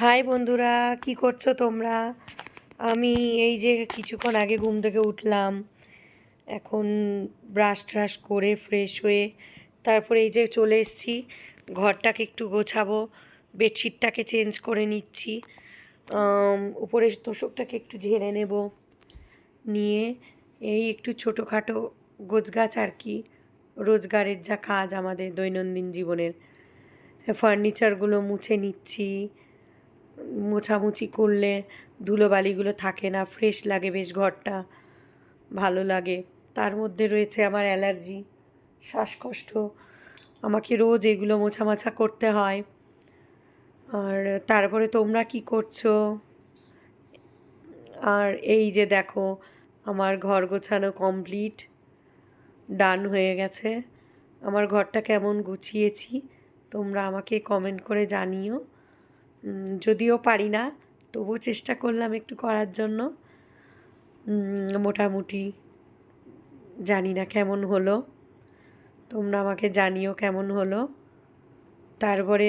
High বন্ধুরা, কি করছো তোমরা? আমি এই যে কিছুক্ষণ আগে ঘুম থেকে উঠলাম। এখন ব্রাশ ট্রাশ করে ফ্রেশ হয়ে তারপরে এই যে চলে এসেছি, ঘরটাকে একটু গোছাবো, বেডশিটটাকে চেঞ্জ করে নিচ্ছি, উপরের তোষকটাকে একটু ঝেড়ে নেব, নিয়ে এই একটু ছোটোখাটো গোছগাছ আর কি, রোজগারের যা কাজ আমাদের দৈনন্দিন জীবনের, ফার্নিচারগুলো মুছে নিচ্ছি। মোছামুছি করলে ধুলোবালিগুলো থাকে না, ফ্রেশ লাগে, বেশ ঘরটা ভালো লাগে। তার মধ্যে রয়েছে আমার অ্যালার্জি, শ্বাসকষ্ট, আমাকে রোজ এগুলো মোছামাছা করতে হয়। আর তারপরে তোমরা কি করছো? আর এই যে দেখো, আমার ঘর গোছানো কমপ্লিট, ডান হয়ে গেছে। আমার ঘরটা কেমন গুছিয়েছি তোমরা আমাকে কমেন্ট করে জানিও। যদিও পারি না, তবুও চেষ্টা করলাম একটু করার জন্য। মোটামুটি জানি না কেমন হলো, তোমরা আমাকে জানিও কেমন হলো। তারপরে